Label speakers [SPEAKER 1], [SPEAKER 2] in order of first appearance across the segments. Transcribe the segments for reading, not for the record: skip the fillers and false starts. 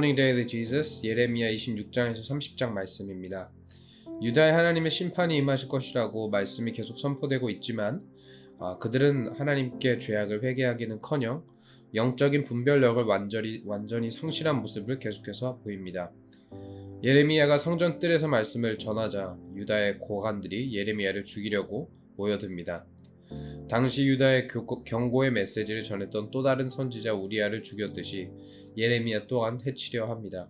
[SPEAKER 1] Morning Daily Jesus 예레미야 26장에서 30장 말씀입니다. 유다의 하나님의 심판이 임하실 것이라고 말씀이 계속 선포되고 있지만 그들은 하나님께 죄악을 회개하기는커녕 영적인 분별력을 완전히 상실한 모습을 계속해서 보입니다. 예레미야가 성전 뜰에서 말씀을 전하자 유다의 고관들이 예레미야를 죽이려고 모여듭니다. 당시 유다의 경고의 메시지를 전했던 또 다른 선지자 우리야를 죽였듯이 예레미야 또한 해치려 합니다.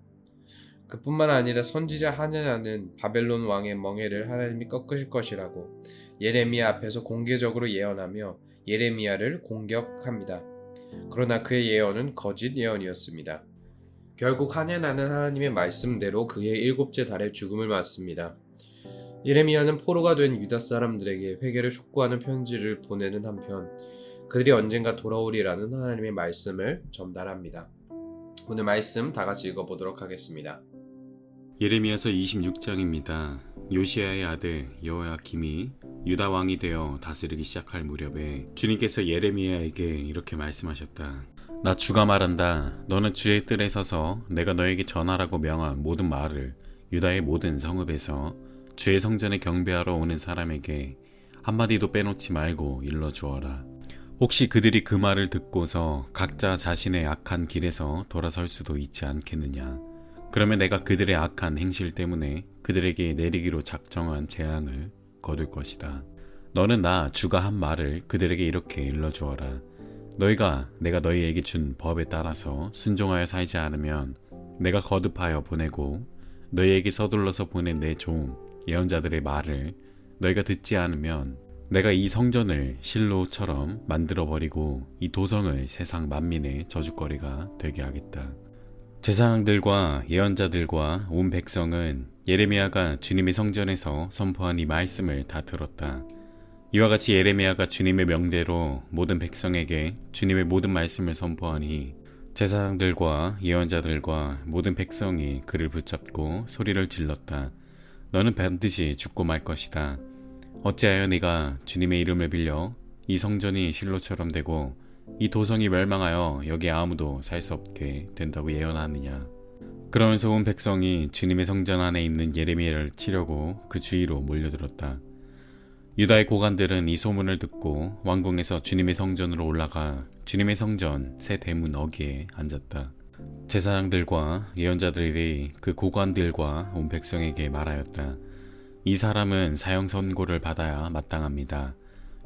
[SPEAKER 1] 그뿐만 아니라 선지자 하냐냐는 바벨론 왕의 멍에를 하나님이 꺾으실 것이라고 예레미야 앞에서 공개적으로 예언하며 예레미야를 공격합니다. 그러나 그의 예언은 거짓 예언이었습니다. 결국 하냐냐는 하나님의 말씀대로 그의 7째 달에 죽음을 맞습니다. 예레미야는 포로가 된 유다 사람들에게 회개를 촉구하는 편지를 보내는 한편 그들이 언젠가 돌아오리라는 하나님의 말씀을 전달합니다. 오늘 말씀 다 같이 읽어보도록 하겠습니다.
[SPEAKER 2] 예레미야서 26장입니다. 요시야의 아들 여호야김이 유다 왕이 되어 다스리기 시작할 무렵에 주님께서 예레미야에게 이렇게 말씀하셨다. 나 주가 말한다. 너는 주의 뜰에 서서 내가 너에게 전하라고 명한 모든 말을 유다의 모든 성읍에서 주의 성전에 경배하러 오는 사람에게 한마디도 빼놓지 말고 일러주어라. 혹시 그들이 그 말을 듣고서 각자 자신의 악한 길에서 돌아설 수도 있지 않겠느냐. 그러면 내가 그들의 악한 행실 때문에 그들에게 내리기로 작정한 재앙을 거둘 것이다. 너는 나 주가 한 말을 그들에게 이렇게 일러주어라. 너희가 내가 너희에게 준 법에 따라서 순종하여 살지 않으면 내가 거듭하여 보내고 너희에게 서둘러서 보낸 내 종 예언자들의 말을 너희가 듣지 않으면 내가 이 성전을 실로처럼 만들어버리고 이 도성을 세상 만민의 저주거리가 되게 하겠다. 제사장들과 예언자들과 온 백성은 예레미야가 주님의 성전에서 선포한 이 말씀을 다 들었다. 이와 같이 예레미야가 주님의 명대로 모든 백성에게 주님의 모든 말씀을 선포하니 제사장들과 예언자들과 모든 백성이 그를 붙잡고 소리를 질렀다. 너는 반드시 죽고 말 것이다. 어찌하여 네가 주님의 이름을 빌려 이 성전이 실로처럼 되고 이 도성이 멸망하여 여기 아무도 살 수 없게 된다고 예언하느냐. 그러면서 온 백성이 주님의 성전 안에 있는 예레미야를 치려고 그 주위로 몰려들었다. 유다의 고관들은 이 소문을 듣고 왕궁에서 주님의 성전으로 올라가 주님의 성전 새 대문 어귀에 앉았다. 제사장들과 예언자들이 그 고관들과 온 백성에게 말하였다. 이 사람은 사형 선고를 받아야 마땅합니다.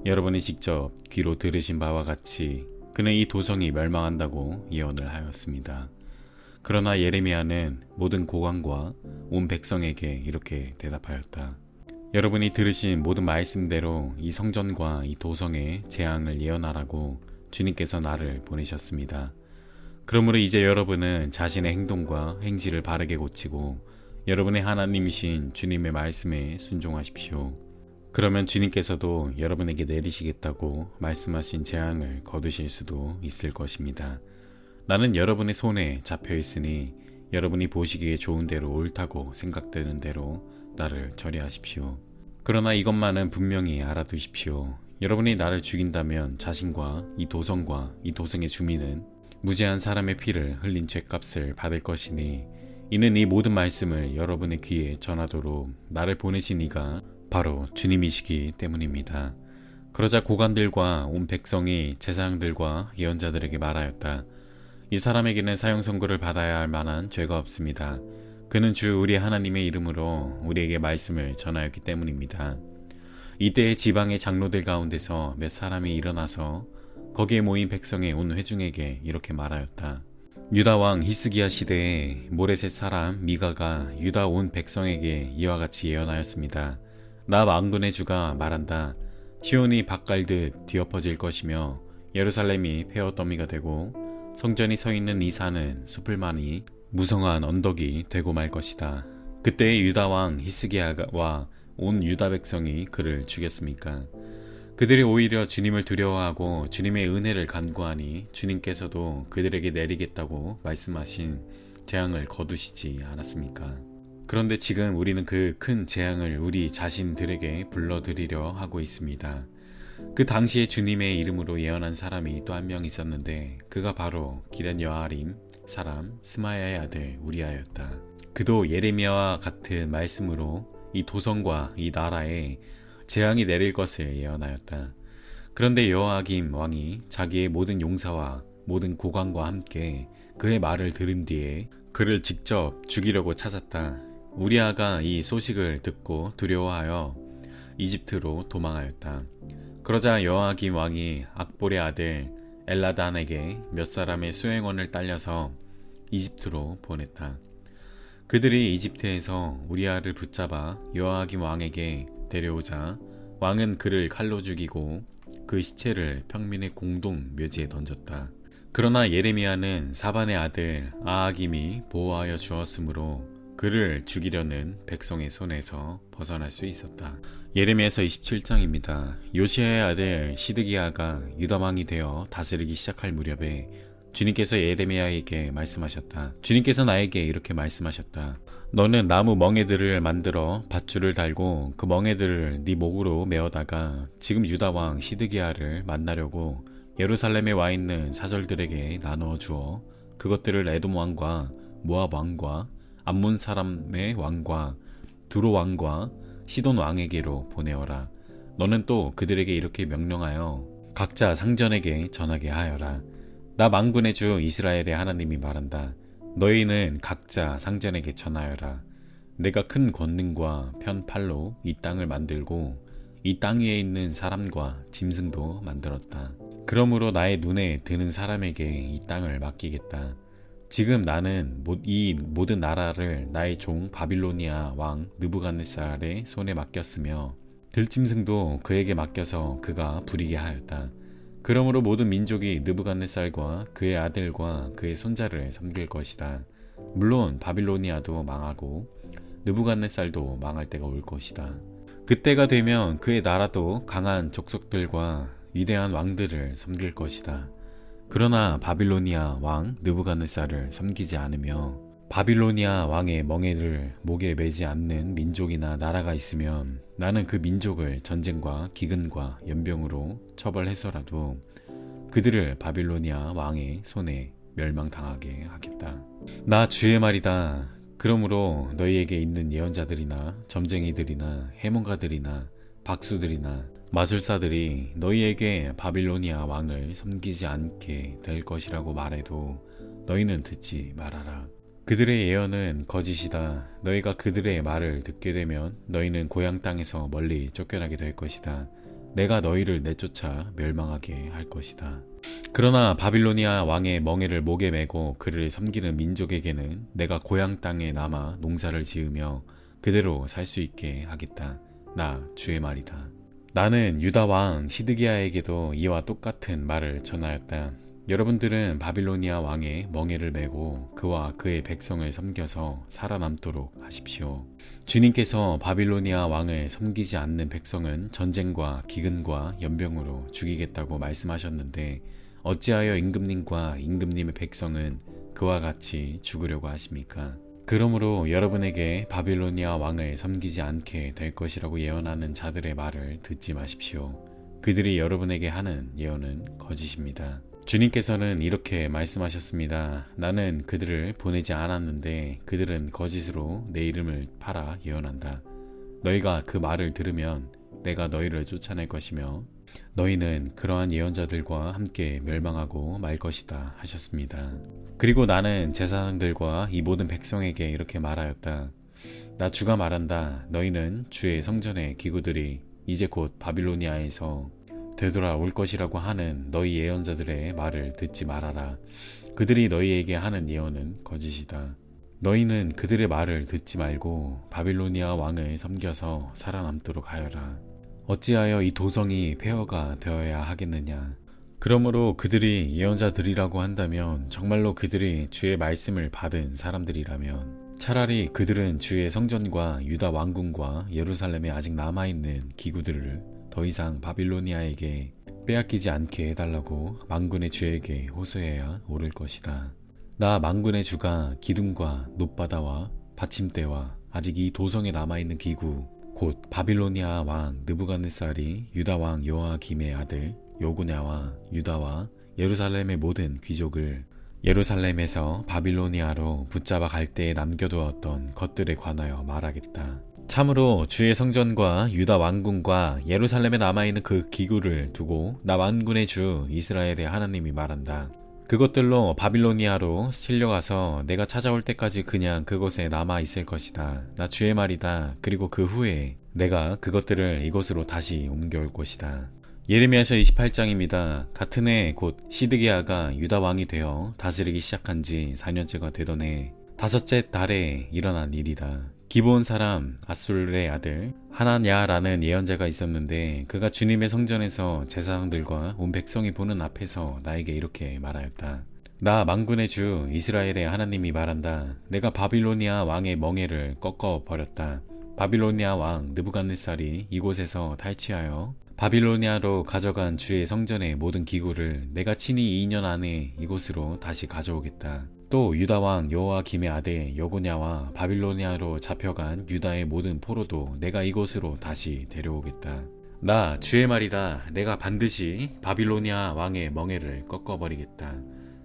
[SPEAKER 2] 여러분이 직접 귀로 들으신 바와 같이 그는 이 도성이 멸망한다고 예언을 하였습니다. 그러나 예레미야는 모든 고관과 온 백성에게 이렇게 대답하였다. 여러분이 들으신 모든 말씀대로 이 성전과 이 도성의 재앙을 예언하라고 주님께서 나를 보내셨습니다. 그러므로 이제 여러분은 자신의 행동과 행실을 바르게 고치고 여러분의 하나님이신 주님의 말씀에 순종하십시오. 그러면 주님께서도 여러분에게 내리시겠다고 말씀하신 재앙을 거두실 수도 있을 것입니다. 나는 여러분의 손에 잡혀 있으니 여러분이 보시기에 좋은 대로 옳다고 생각되는 대로 나를 처리하십시오. 그러나 이것만은 분명히 알아두십시오. 여러분이 나를 죽인다면 자신과 이 도성과 이 도성의 주민은 무죄한 사람의 피를 흘린 죄값을 받을 것이니 이는 이 모든 말씀을 여러분의 귀에 전하도록 나를 보내신 이가 바로 주님이시기 때문입니다. 그러자 고관들과 온 백성이 제사장들과 예언자들에게 말하였다. 이 사람에게는 사형 선고를 받아야 할 만한 죄가 없습니다. 그는 주 우리 하나님의 이름으로 우리에게 말씀을 전하였기 때문입니다. 이때의 지방의 장로들 가운데서 몇 사람이 일어나서 거기에 모인 백성의 온 회중에게 이렇게 말하였다. 유다 왕 히스기야 시대에 모레셋 사람 미가가 유다 온 백성에게 이와 같이 예언하였습니다. 나 만군의 주가 말한다. 시온이 밭갈듯 뒤엎어질 것이며 예루살렘이 폐허더미가 되고 성전이 서 있는 이 산은 숲을만이 무성한 언덕이 되고 말 것이다. 그때의 유다 왕 히스기야와 온 유다 백성이 그를 죽였습니까? 그들이 오히려 주님을 두려워하고 주님의 은혜를 간구하니 주님께서도 그들에게 내리겠다고 말씀하신 재앙을 거두시지 않았습니까? 그런데 지금 우리는 그 큰 재앙을 우리 자신들에게 불러들이려 하고 있습니다. 그 당시에 주님의 이름으로 예언한 사람이 또 한 명 있었는데 그가 바로 기럇 여아림 사람 스마야의 아들 우리아였다. 그도 예레미야와 같은 말씀으로 이 도성과 이 나라에 재앙이 내릴 것을 예언하였다. 그런데 여호야김 왕이 자기의 모든 용사와 모든 고관과 함께 그의 말을 들은 뒤에 그를 직접 죽이려고 찾았다. 우리아가 이 소식을 듣고 두려워하여 이집트로 도망하였다. 그러자 여호야김 왕이 악볼의 아들 엘라단에게 몇 사람의 수행원을 딸려서 이집트로 보냈다. 그들이 이집트에서 우리아를 붙잡아 여호야김 왕에게 데려오자 왕은 그를 칼로 죽이고 그 시체를 평민의 공동 묘지에 던졌다. 그러나 예레미야는 사반의 아들 아하김이 보호하여 주었으므로 그를 죽이려는 백성의 손에서 벗어날 수 있었다. 예레미야서 27장입니다. 요시야의 아들 시드기야가 유다왕이 되어 다스리기 시작할 무렵에 주님께서 예레미야에게 말씀하셨다. 주님께서 나에게 이렇게 말씀하셨다. 너는 나무 멍에들을 만들어 밧줄을 달고 그 멍에들을 네 목으로 메어다가 지금 유다왕 시드기야를 만나려고 예루살렘에 와 있는 사절들에게 나누어 주어 그것들을 에돔 왕과 모압 왕과 암몬 사람의 왕과 두로 왕과 시돈 왕에게로 보내어라. 너는 또 그들에게 이렇게 명령하여 각자 상전에게 전하게 하여라. 나 만군의 주 이스라엘의 하나님이 말한다. 너희는 각자 상전에게 전하여라. 내가 큰 권능과 편팔로 이 땅을 만들고 이 땅 위에 있는 사람과 짐승도 만들었다. 그러므로 나의 눈에 드는 사람에게 이 땅을 맡기겠다. 지금 나는 이 모든 나라를 나의 종 바빌로니아 왕 느부갓네살의 손에 맡겼으며 들짐승도 그에게 맡겨서 그가 부리게 하였다. 그러므로 모든 민족이 느부갓네살과 그의 아들과 그의 손자를 섬길 것이다. 물론 바빌로니아도 망하고 느부갓네살도 망할 때가 올 것이다. 그때가 되면 그의 나라도 강한 족속들과 위대한 왕들을 섬길 것이다. 그러나 바빌로니아 왕 느부갓네살을 섬기지 않으며 바빌로니아 왕의 멍에를 목에 매지 않는 민족이나 나라가 있으면 나는 그 민족을 전쟁과 기근과 연병으로 처벌해서라도 그들을 바빌로니아 왕의 손에 멸망당하게 하겠다. 나 주의 말이다. 그러므로 너희에게 있는 예언자들이나 점쟁이들이나 해몽가들이나 박수들이나 마술사들이 너희에게 바빌로니아 왕을 섬기지 않게 될 것이라고 말해도 너희는 듣지 말아라. 그들의 예언은 거짓이다. 너희가 그들의 말을 듣게 되면 너희는 고향 땅에서 멀리 쫓겨나게 될 것이다. 내가 너희를 내쫓아 멸망하게 할 것이다. 그러나 바빌로니아 왕의 멍에를 목에 메고 그를 섬기는 민족에게는 내가 고향 땅에 남아 농사를 지으며 그대로 살 수 있게 하겠다. 나 주의 말이다. 나는 유다 왕 시드기야에게도 이와 똑같은 말을 전하였다. 여러분들은 바빌로니아 왕의 멍에를 메고 그와 그의 백성을 섬겨서 살아남도록 하십시오. 주님께서 바빌로니아 왕을 섬기지 않는 백성은 전쟁과 기근과 연병으로 죽이겠다고 말씀하셨는데 어찌하여 임금님과 임금님의 백성은 그와 같이 죽으려고 하십니까? 그러므로 여러분에게 바빌로니아 왕을 섬기지 않게 될 것이라고 예언하는 자들의 말을 듣지 마십시오. 그들이 여러분에게 하는 예언은 거짓입니다. 주님께서는 이렇게 말씀하셨습니다. 나는 그들을 보내지 않았는데 그들은 거짓으로 내 이름을 팔아 예언한다. 너희가 그 말을 들으면 내가 너희를 쫓아낼 것이며 너희는 그러한 예언자들과 함께 멸망하고 말 것이다 하셨습니다. 그리고 나는 제사장들과 이 모든 백성에게 이렇게 말하였다. 나 주가 말한다. 너희는 주의 성전의 기구들이 이제 곧 바빌로니아에서 되돌아올 것이라고 하는 너희 예언자들의 말을 듣지 말아라. 그들이 너희에게 하는 예언은 거짓이다. 너희는 그들의 말을 듣지 말고 바빌로니아 왕을 섬겨서 살아남도록 하여라. 어찌하여 이 도성이 폐허가 되어야 하겠느냐. 그러므로 그들이 예언자들이라고 한다면 정말로 그들이 주의 말씀을 받은 사람들이라면 차라리 그들은 주의 성전과 유다 왕궁과 예루살렘에 아직 남아있는 기구들을 더 이상 바빌로니아에게 빼앗기지 않게 해달라고 만군의 주에게 호소해야 옳을 것이다. 나 만군의 주가 기둥과 놋바다와 받침대와 아직 이 도성에 남아있는 기구 곧 바빌로니아 왕 느부갓네살이 유다 왕 여호야김의 아들 여고냐와 유다와 예루살렘의 모든 귀족을 예루살렘에서 바빌로니아로 붙잡아 갈 때에 남겨두었던 것들에 관하여 말하겠다. 참으로 주의 성전과 유다 왕궁과 예루살렘에 남아있는 그 기구를 두고 나 만군의 주 이스라엘의 하나님이 말한다. 그것들로 바빌로니아로 실려가서 내가 찾아올 때까지 그냥 그곳에 남아있을 것이다. 나 주의 말이다. 그리고 그 후에 내가 그것들을 이곳으로 다시 옮겨올 것이다. 예레미야서 28장입니다. 같은 해 곧 시드기야가 유다 왕이 되어 다스리기 시작한 지 4년째가 되던 해 다섯째 달에 일어난 일이다. 기브온 사람 아술의 아들 하나냐라는 예언자가 있었는데 그가 주님의 성전에서 제사장들과 온 백성이 보는 앞에서 나에게 이렇게 말하였다. 나 만군의 주 이스라엘의 하나님이 말한다. 내가 바빌로니아 왕의 멍에를 꺾어버렸다. 바빌로니아 왕 느부갓네살이 이곳에서 탈취하여 바빌로니아로 가져간 주의 성전의 모든 기구를 내가 친히 2년 안에 이곳으로 다시 가져오겠다. 또 유다 왕 여호아김의 아들 여고냐와 바빌로니아로 잡혀간 유다의 모든 포로도 내가 이곳으로 다시 데려오겠다. 나 주의 말이다. 내가 반드시 바빌로니아 왕의 멍에를 꺾어버리겠다.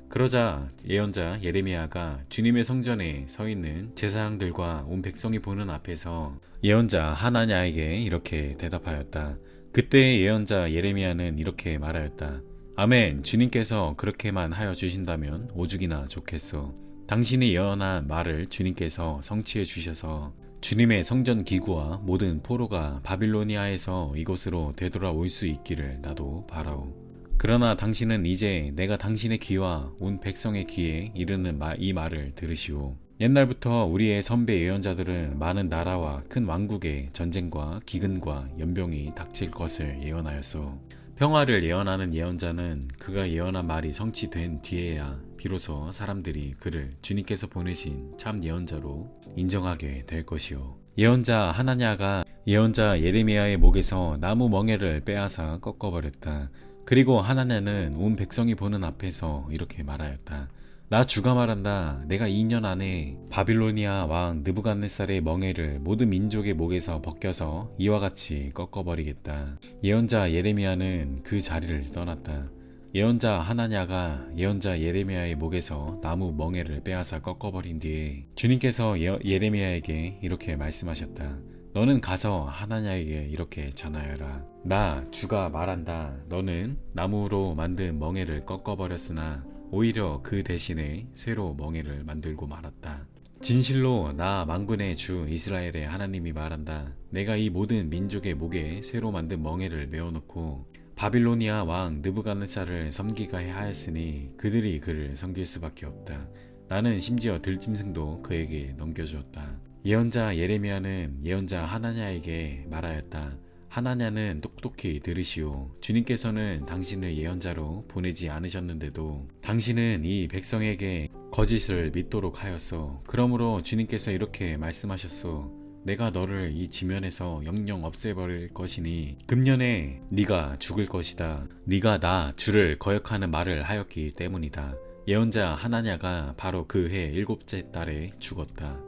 [SPEAKER 2] 그러자 예언자 예레미야가 주님의 성전에 서 있는 제사장들과 온 백성이 보는 앞에서 예언자 하나냐에게 이렇게 대답하였다. 그때 예언자 예레미야는 이렇게 말하였다. 아멘. 주님께서 그렇게만 하여 주신다면 오죽이나 좋겠소. 당신이 예언한 말을 주님께서 성취해 주셔서 주님의 성전 기구와 모든 포로가 바빌로니아에서 이곳으로 되돌아올 수 있기를 나도 바라오. 그러나 당신은 이제 내가 당신의 귀와 온 백성의 귀에 이르는 이 말을 들으시오. 옛날부터 우리의 선배 예언자들은 많은 나라와 큰 왕국의 전쟁과 기근과 연병이 닥칠 것을 예언하였소. 평화를 예언하는 예언자는 그가 예언한 말이 성취된 뒤에야 비로소 사람들이 그를 주님께서 보내신 참 예언자로 인정하게 될 것이오. 예언자 하나냐가 예언자 예레미야의 목에서 나무 멍에를 빼앗아 꺾어버렸다. 그리고 하나냐는 온 백성이 보는 앞에서 이렇게 말하였다. 나 주가 말한다. 내가 2년 안에 바빌로니아 왕 느부갓네살의 멍에를 모든 민족의 목에서 벗겨서 이와 같이 꺾어버리겠다. 예언자 예레미야는 그 자리를 떠났다. 예언자 하나냐가 예언자 예레미야의 목에서 나무 멍에를 빼앗아 꺾어버린 뒤에 주님께서 예레미야에게 이렇게 말씀하셨다. 너는 가서 하나냐에게 이렇게 전하여라. 나 주가 말한다. 너는 나무로 만든 멍에를 꺾어버렸으나 오히려 그 대신에 쇠로 멍에를 만들고 말았다. 진실로 나 만군의 주 이스라엘의 하나님이 말한다. 내가 이 모든 민족의 목에 쇠로 만든 멍에를 메어놓고 바빌로니아 왕 느부갓네살을 섬기게 하였으니 그들이 그를 섬길 수밖에 없다. 나는 심지어 들짐승도 그에게 넘겨주었다. 예언자 예레미야는 예언자 하나냐에게 말하였다. 하나냐는 똑똑히 들으시오. 주님께서는 당신을 예언자로 보내지 않으셨는데도 당신은 이 백성에게 거짓을 믿도록 하였소. 그러므로 주님께서 이렇게 말씀하셨소. 내가 너를 이 지면에서 영영 없애버릴 것이니 금년에 네가 죽을 것이다. 네가 나 주를 거역하는 말을 하였기 때문이다. 예언자 하나냐가 바로 그 해 7째 달에 죽었다.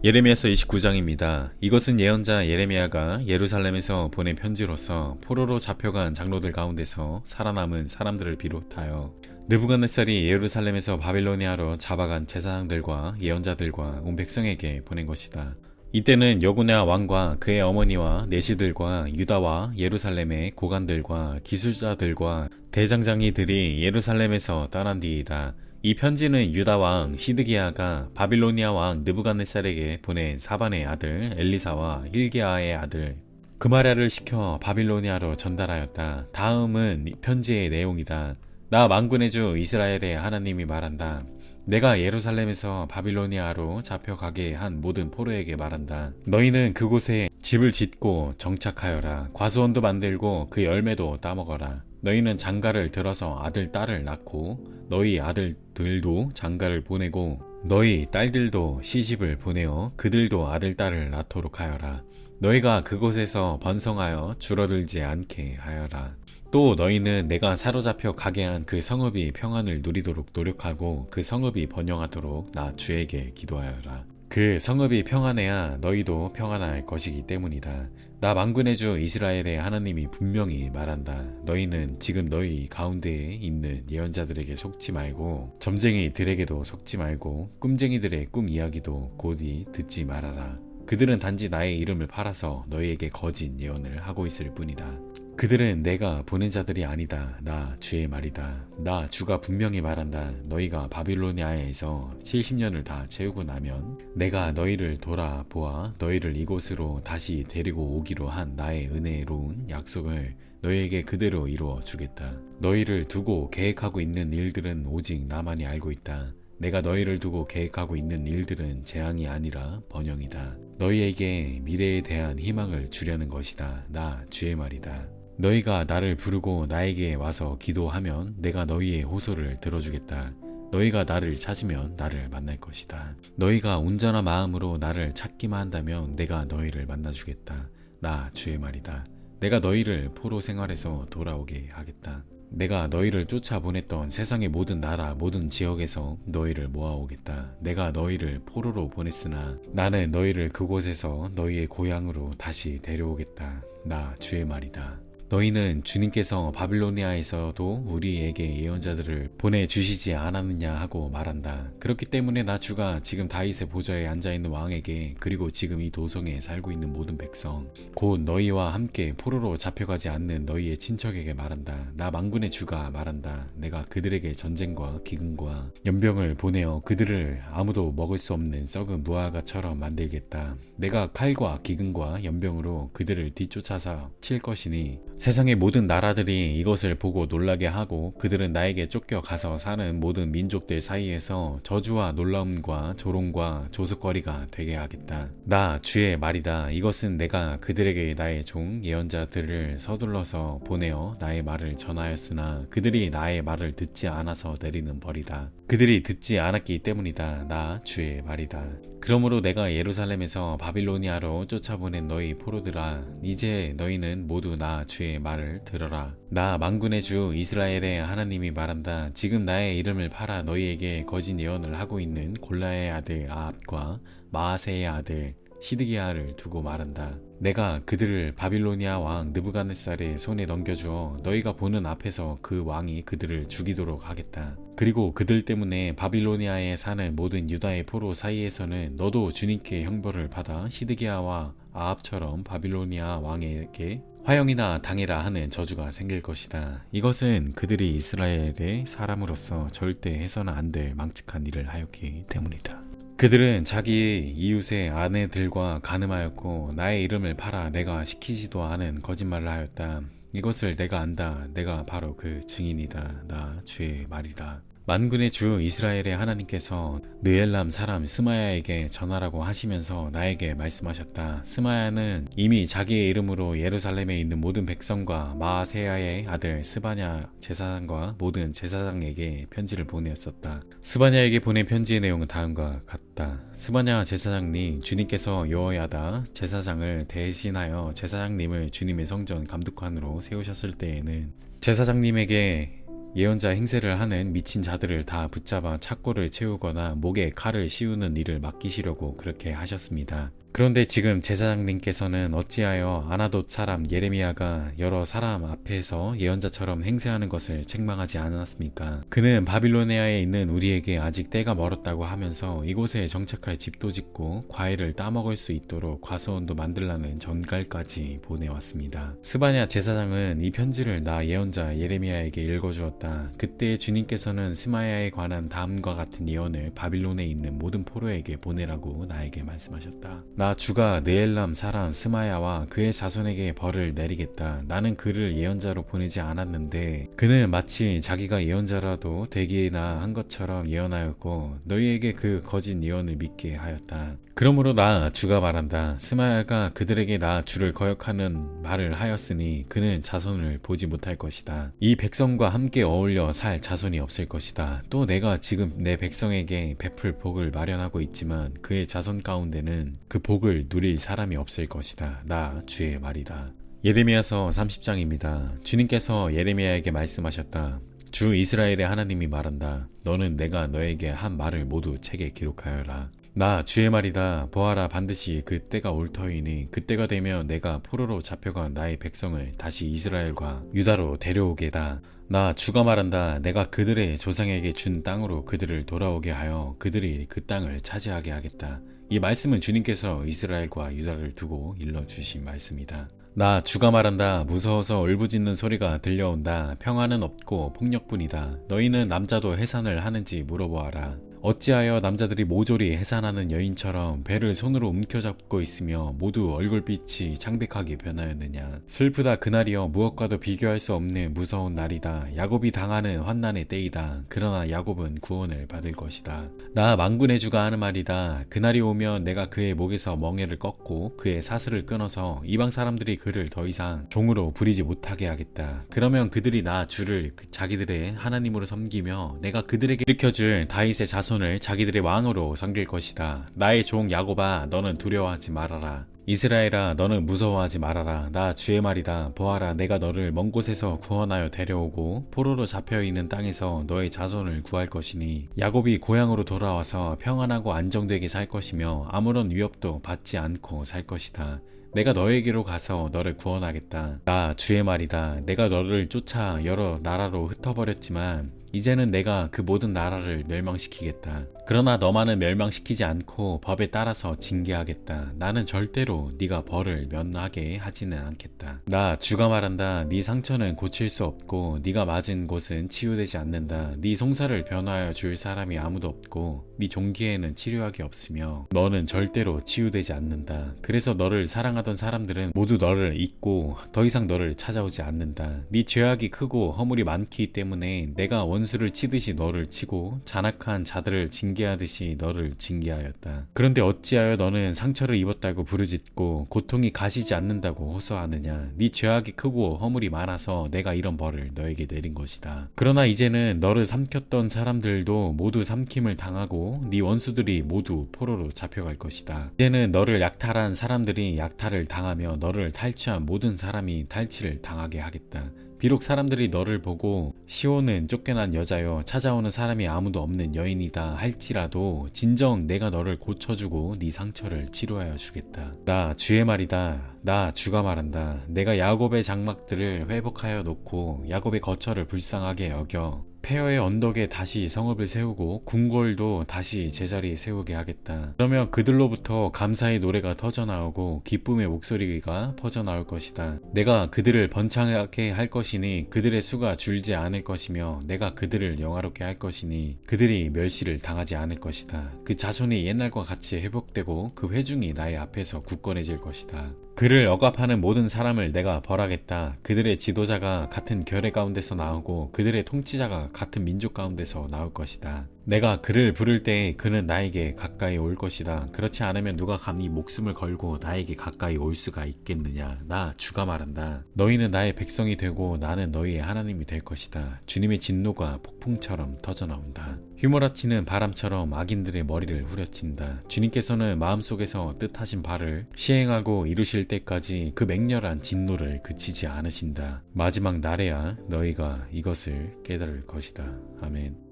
[SPEAKER 2] 예레미야서 29장입니다. 이것은 예언자 예레미야가 예루살렘에서 보낸 편지로서 포로로 잡혀간 장로들 가운데서 살아남은 사람들을 비롯하여 느부갓네살이 예루살렘에서 바빌로니아로 잡아간 제사장들과 예언자들과 온 백성에게 보낸 것이다. 이때는 여고냐 왕과 그의 어머니와 내시들과 유다와 예루살렘의 고관들과 기술자들과 대장장이들이 예루살렘에서 떠난 뒤이다. 이 편지는 유다 왕 시드기야가 바빌로니아 왕 느부갓네살에게 보낸 사반의 아들 엘리사와 힐기야의 아들 그마랴를 시켜 바빌로니아로 전달하였다. 다음은 편지의 내용이다. 나 만군의 주 이스라엘의 하나님이 말한다. 내가 예루살렘에서 바빌로니아로 잡혀가게 한 모든 포로에게 말한다. 너희는 그곳에 집을 짓고 정착하여라. 과수원도 만들고 그 열매도 따먹어라. 너희는 장가를 들어서 아들 딸을 낳고 너희 아들들도 장가를 보내고 너희 딸들도 시집을 보내어 그들도 아들 딸을 낳도록 하여라. 너희가 그곳에서 번성하여 줄어들지 않게 하여라. 또 너희는 내가 사로잡혀 가게 한 그 성읍이 평안을 누리도록 노력하고 그 성읍이 번영하도록 나 주에게 기도하여라. 그 성읍이 평안해야 너희도 평안할 것이기 때문이다. 나 만군의 주 이스라엘의 하나님이 분명히 말한다. 너희는 지금 너희 가운데에 있는 예언자들에게 속지 말고 점쟁이들에게도 속지 말고 꿈쟁이들의 꿈 이야기도 곧이 듣지 말아라. 그들은 단지 나의 이름을 팔아서 너희에게 거짓 예언을 하고 있을 뿐이다. 그들은 내가 보낸 자들이 아니다. 나 주의 말이다. 나 주가 분명히 말한다. 너희가 바빌로니아에서 70년을 다 채우고 나면 내가 너희를 돌아보아 너희를 이곳으로 다시 데리고 오기로 한 나의 은혜로운 약속을 너희에게 그대로 이루어 주겠다. 너희를 두고 계획하고 있는 일들은 오직 나만이 알고 있다. 내가 너희를 두고 계획하고 있는 일들은 재앙이 아니라 번영이다. 너희에게 미래에 대한 희망을 주려는 것이다. 나 주의 말이다. 너희가 나를 부르고 나에게 와서 기도하면 내가 너희의 호소를 들어주겠다. 너희가 나를 찾으면 나를 만날 것이다. 너희가 온전한 마음으로 나를 찾기만 한다면 내가 너희를 만나주겠다. 나 주의 말이다. 내가 너희를 포로 생활에서 돌아오게 하겠다. 내가 너희를 쫓아보냈던 세상의 모든 나라 모든 지역에서 너희를 모아오겠다. 내가 너희를 포로로 보냈으나 나는 너희를 그곳에서 너희의 고향으로 다시 데려오겠다. 나 주의 말이다. 너희는 주님께서 바빌로니아에서도 우리에게 예언자들을 보내주시지 않았느냐 하고 말한다. 그렇기 때문에 나 주가 지금 다윗의 보좌에 앉아있는 왕에게 그리고 지금 이 도성에 살고 있는 모든 백성 곧 너희와 함께 포로로 잡혀가지 않는 너희의 친척에게 말한다. 나 만군의 주가 말한다. 내가 그들에게 전쟁과 기근과 연병을 보내어 그들을 아무도 먹을 수 없는 썩은 무화과처럼 만들겠다. 내가 칼과 기근과 연병으로 그들을 뒤쫓아서 칠 것이니 세상의 모든 나라들이 이것을 보고 놀라게 하고 그들은 나에게 쫓겨가서 사는 모든 민족들 사이에서 저주와 놀라움과 조롱과 조석거리가 되게 하겠다. 나 주의 말이다. 이것은 내가 그들에게 나의 종 예언자들을 서둘러서 보내어 나의 말을 전하였으나 그들이 나의 말을 듣지 않아서 내리는 벌이다. 그들이 듣지 않았기 때문이다. 나 주의 말이다. 그러므로 내가 예루살렘에서 바빌로니아로 쫓아보낸 너희 포로들아, 이제 너희는 모두 나 주의 말을 들어라. 나 만군의 주 이스라엘의 하나님이 말한다. 지금 나의 이름을 팔아 너희에게 거짓 예언을 하고 있는 골라의 아들 아합과 마아세의 아들 시드기야를 두고 말한다. 내가 그들을 바빌로니아 왕 느부갓네살의 손에 넘겨주어 너희가 보는 앞에서 그 왕이 그들을 죽이도록 하겠다. 그리고 그들 때문에 바빌로니아에 사는 모든 유다의 포로 사이에서는 너도 주님께 형벌을 받아 시드기야와 아합처럼 바빌로니아 왕에게 화형이나 당해라 하는 저주가 생길 것이다. 이것은 그들이 이스라엘의 사람으로서 절대 해서는 안 될 망측한 일을 하였기 때문이다. 그들은 자기 이웃의 아내들과 간음하였고 나의 이름을 팔아 내가 시키지도 않은 거짓말을 하였다. 이것을 내가 안다. 내가 바로 그 증인이다. 나 주의 말이다. 만군의 주 이스라엘의 하나님께서 느엘람 사람 스마야에게 전하라고 하시면서 나에게 말씀하셨다. 스마야는 이미 자기의 이름으로 예루살렘에 있는 모든 백성과 마아세야의 아들 스바냐 제사장과 모든 제사장에게 편지를 보내었었다. 스바냐에게 보낸 편지의 내용은 다음과 같다. 스바냐 제사장님, 주님께서 여호야다 제사장을 대신하여 제사장님을 주님의 성전 감독관으로 세우셨을 때에는 제사장님에게 예언자 행세를 하는 미친 자들을 다 붙잡아 착고를 채우거나 목에 칼을 씌우는 일을 맡기시려고 그렇게 하셨습니다. 그런데 지금 제사장님께서는 어찌하여 아나돗 사람 예레미야가 여러 사람 앞에서 예언자처럼 행세하는 것을 책망하지 않았습니까? 그는 바빌로니아에 있는 우리에게 아직 때가 멀었다고 하면서 이곳에 정착할 집도 짓고 과일을 따먹을 수 있도록 과수원도 만들라는 전갈까지 보내왔습니다. 스바냐 제사장은 이 편지를 나 예언자 예레미야에게 읽어주었다. 그때 주님께서는 스마야에 관한 다음과 같은 예언을 바빌론에 있는 모든 포로에게 보내라고 나에게 말씀하셨다. 나 주가 느엘람 사람 스마야와 그의 자손에게 벌을 내리겠다. 나는 그를 예언자로 보내지 않았는데 그는 마치 자기가 예언자라도 되기나 한 것처럼 예언하였고 너희에게 그 거짓 예언을 믿게 하였다. 그러므로 나 주가 말한다. 스마야가 그들에게 나 주를 거역하는 말을 하였으니 그는 자손을 보지 못할 것이다. 이 백성과 함께 어울려 살 자손이 없을 것이다. 또 내가 지금 내 백성에게 베풀 복을 마련하고 있지만 그의 자손 가운데는 그 복을 누릴 사람이 없을 것이다. 나 주의 말이다. 예레미야서 30장입니다. 주님께서 예레미야에게 말씀하셨다. 주 이스라엘의 하나님이 말한다. 너는 내가 너에게 한 말을 모두 책에 기록하여라. 나 주의 말이다. 보아라, 반드시 그 때가 올 터이니 그 때가 되면 내가 포로로 잡혀간 나의 백성을 다시 이스라엘과 유다로 데려오게다. 나 주가 말한다. 내가 그들의 조상에게 준 땅으로 그들을 돌아오게 하여 그들이 그 땅을 차지하게 하겠다. 이 말씀은 주님께서 이스라엘과 유다를 두고 일러주신 말씀이다. 나 주가 말한다. 무서워서 울부짖는 소리가 들려온다. 평화는 없고 폭력뿐이다. 너희는 남자도 해산을 하는지 물어보아라. 어찌하여 남자들이 모조리 해산하는 여인처럼 배를 손으로 움켜잡고 있으며 모두 얼굴빛이 창백하게 변하였느냐. 슬프다. 그날이여 무엇과도 비교할 수 없는 무서운 날이다. 야곱이 당하는 환난의 때이다. 그러나 야곱은 구원을 받을 것이다. 나 만군의 주가 하는 말이다. 그날이 오면 내가 그의 목에서 멍에를 꺾고 그의 사슬을 끊어서 이방 사람들이 그를 더 이상 종으로 부리지 못하게 하겠다. 그러면 그들이 나 주를 자기들의 하나님으로 섬기며 내가 그들에게 일으켜줄 다윗의 자손을 자기들의 왕으로 섬길 것이다. 나의 종 야곱아, 너는 두려워하지 말아라. 이스라엘아, 너는 무서워하지 말아라. 나 주의 말이다. 보아라, 내가 너를 먼 곳에서 구원하여 데려오고 포로로 잡혀있는 땅에서 너의 자손을 구할 것이니 야곱이 고향으로 돌아와서 평안하고 안정되게 살 것이며 아무런 위협도 받지 않고 살 것이다. 내가 너에게로 가서 너를 구원하겠다. 나 주의 말이다. 내가 너를 쫓아 여러 나라로 흩어버렸지만 이제는 내가 그 모든 나라를 멸망시키겠다. 그러나 너만은 멸망시키지 않고 법에 따라서 징계하겠다. 나는 절대로 네가 벌을 면하게 하지는 않겠다. 나 주가 말한다. 네 상처는 고칠 수 없고 네가 맞은 곳은 치유되지 않는다. 네 송사를 변화하여 줄 사람이 아무도 없고 네 종기에는 치료약이 없으며 너는 절대로 치유되지 않는다. 그래서 너를 사랑하던 사람들은 모두 너를 잊고 더 이상 너를 찾아오지 않는다. 네 죄악이 크고 허물이 많기 때문에 내가 원수를 치듯이 너를 치고 잔악한 자들을 징계하듯이 너를 징계하였다. 그런데 어찌하여 너는 상처를 입었다고 부르짖고 고통이 가시지 않는다고 호소하느냐. 네 죄악이 크고 허물이 많아서 내가 이런 벌을 너에게 내린 것이다. 그러나 이제는 너를 삼켰던 사람들도 모두 삼킴을 당하고 네 원수들이 모두 포로로 잡혀갈 것이다. 이제는 너를 약탈한 사람들이 약탈을 당하며 너를 탈취한 모든 사람이 탈취를 당하게 하겠다. 비록 사람들이 너를 보고 시온은 쫓겨난 여자여 찾아오는 사람이 아무도 없는 여인이다 할지라도 진정 내가 너를 고쳐주고 네 상처를 치료하여 주겠다. 나 주의 말이다. 나 주가 말한다. 내가 야곱의 장막들을 회복하여 놓고 야곱의 거처를 불쌍하게 여겨 폐허의 언덕에 다시 성읍을 세우고 궁궐도 다시 제자리에 세우게 하겠다. 그러면 그들로부터 감사의 노래가 터져나오고 기쁨의 목소리가 퍼져나올 것이다. 내가 그들을 번창하게 할 것이니 그들의 수가 줄지 않을 것이며 내가 그들을 영화롭게 할 것이니 그들이 멸시를 당하지 않을 것이다. 그 자손이 옛날과 같이 회복되고 그 회중이 나의 앞에서 굳건해질 것이다. 그를 억압하는 모든 사람을 내가 벌하겠다. 그들의 지도자가 같은 결의 가운데서 나오고 그들의 통치자가 같은 민족 가운데서 나올 것이다. 내가 그를 부를 때 그는 나에게 가까이 올 것이다. 그렇지 않으면 누가 감히 목숨을 걸고 나에게 가까이 올 수가 있겠느냐. 나 주가 말한다. 너희는 나의 백성이 되고 나는 너희의 하나님이 될 것이다. 주님의 진노가 폭풍처럼 터져나온다. 휘몰아치는 바람처럼 악인들의 머리를 후려친다. 주님께서는 마음속에서 뜻하신 바를 시행하고 이루실 때까지 그 맹렬한 진노를 그치지 않으신다. 마지막 날에야 너희가 이것을 깨달을 것이다. 아멘.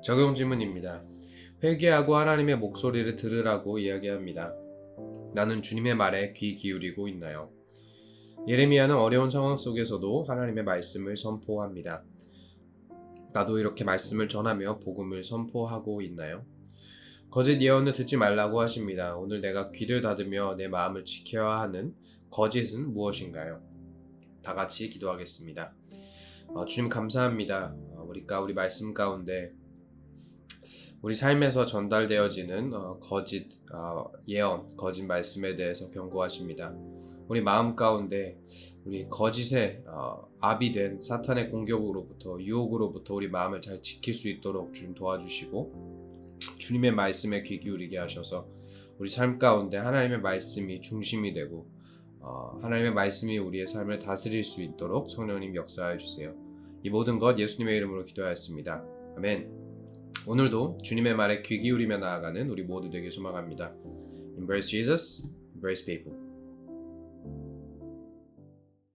[SPEAKER 1] 적용 질문입니다. 회개하고 하나님의 목소리를 들으라고 이야기합니다. 나는 주님의 말에 귀 기울이고 있나요? 예레미야는 어려운 상황 속에서도 하나님의 말씀을 선포합니다. 나도 이렇게 말씀을 전하며 복음을 선포하고 있나요? 거짓 예언을 듣지 말라고 하십니다. 오늘 내가 귀를 닫으며 내 마음을 지켜야 하는 거짓은 무엇인가요? 다 같이 기도하겠습니다. 주님 감사합니다. 우리 말씀 가운데 우리 삶에서 전달되어지는 거짓 예언, 거짓 말씀에 대해서 경고하십니다. 우리 마음 가운데 우리 거짓의 압이 된 사탄의 공격으로부터 유혹으로부터 우리 마음을 잘 지킬 수 있도록 주님 도와주시고 주님의 말씀에 귀 기울이게 하셔서 우리 삶 가운데 하나님의 말씀이 중심이 되고 하나님의 말씀이 우리의 삶을 다스릴 수 있도록 성령님 역사해 주세요. 이 모든 것 예수님의 이름으로 기도하였습니다. 아멘. 오늘도 주님의 말에 귀 기울이며 나아가는 우리 모두 되길 소망합니다. Embrace Jesus, embrace people.